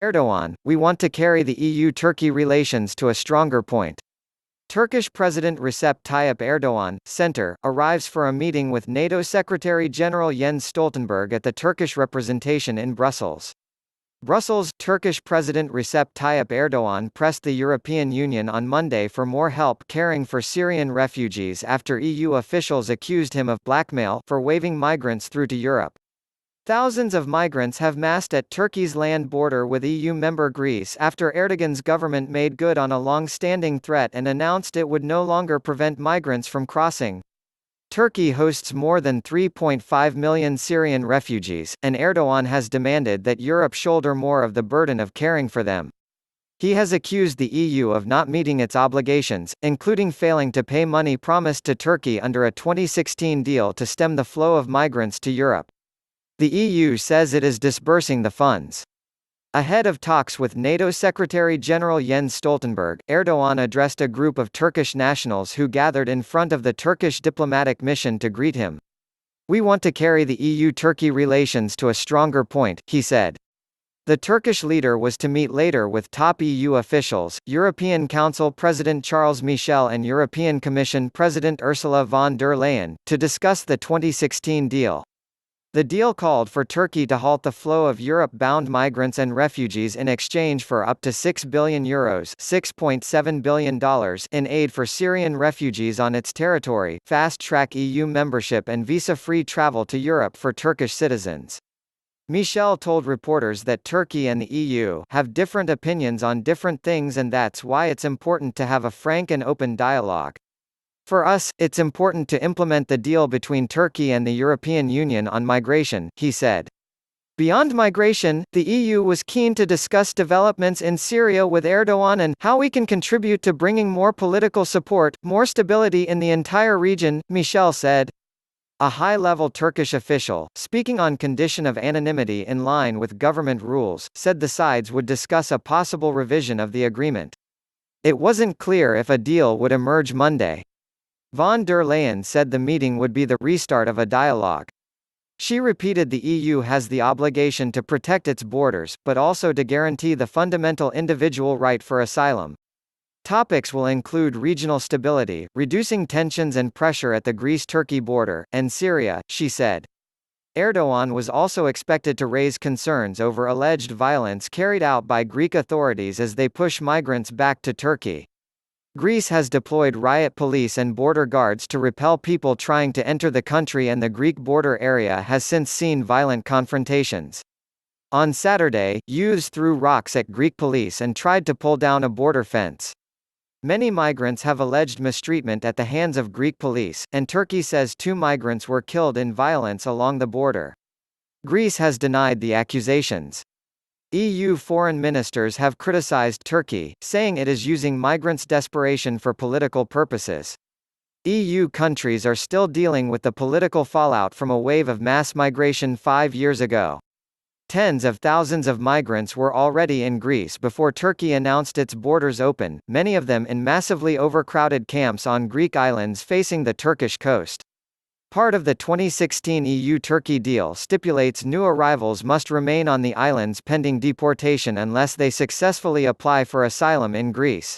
Erdogan, we want to carry the EU-Turkey relations to a stronger point. Turkish President Recep Tayyip Erdogan, Center, arrives for a meeting with NATO Secretary-General Jens Stoltenberg at the Turkish Representation in Brussels. Brussels, Turkish President Recep Tayyip Erdogan pressed the European Union on Monday for more help caring for Syrian refugees after EU officials accused him of blackmail for waving migrants through to Europe. Thousands of migrants have massed at Turkey's land border with EU member Greece after Erdogan's government made good on a long-standing threat and announced it would no longer prevent migrants from crossing. Turkey hosts more than 3.5 million Syrian refugees, and Erdogan has demanded that Europe shoulder more of the burden of caring for them. He has accused the EU of not meeting its obligations, including failing to pay money promised to Turkey under a 2016 deal to stem the flow of migrants to Europe. The EU says it is disbursing the funds. Ahead of talks with NATO Secretary-General Jens Stoltenberg, Erdogan addressed a group of Turkish nationals who gathered in front of the Turkish diplomatic mission to greet him. "We want to carry the EU-Turkey relations to a stronger point," he said. The Turkish leader was to meet later with top EU officials, European Council President Charles Michel and European Commission President Ursula von der Leyen, to discuss the 2016 deal. The deal called for Turkey to halt the flow of Europe-bound migrants and refugees in exchange for up to €6 billion $6.7 billion in aid for Syrian refugees on its territory, fast-track EU membership and visa-free travel to Europe for Turkish citizens. Michel told reporters that Turkey and the EU have different opinions on different things and that's why it's important to have a frank and open dialogue. "For us, it's important to implement the deal between Turkey and the European Union on migration," he said. Beyond migration, the EU was keen to discuss developments in Syria with Erdogan and how we can contribute to bringing more political support, more stability in the entire region, Michel said. A high-level Turkish official, speaking on condition of anonymity in line with government rules, said the sides would discuss a possible revision of the agreement. It wasn't clear if a deal would emerge Monday. Von der Leyen said the meeting would be the restart of a dialogue. She repeated the EU has the obligation to protect its borders, but also to guarantee the fundamental individual right for asylum. Topics will include regional stability, reducing tensions and pressure at the Greece-Turkey border, and Syria, she said. Erdogan was also expected to raise concerns over alleged violence carried out by Greek authorities as they push migrants back to Turkey. Greece has deployed riot police and border guards to repel people trying to enter the country, and the Greek border area has since seen violent confrontations. On Saturday, youths threw rocks at Greek police and tried to pull down a border fence. Many migrants have alleged mistreatment at the hands of Greek police, and Turkey says 2 migrants were killed in violence along the border. Greece has denied the accusations. EU foreign ministers have criticized Turkey, saying it is using migrants' desperation for political purposes. EU countries are still dealing with the political fallout from a wave of mass migration 5 years ago. Tens of thousands of migrants were already in Greece before Turkey announced its borders open, many of them in massively overcrowded camps on Greek islands facing the Turkish coast. Part of the 2016 EU-Turkey deal stipulates new arrivals must remain on the islands pending deportation unless they successfully apply for asylum in Greece.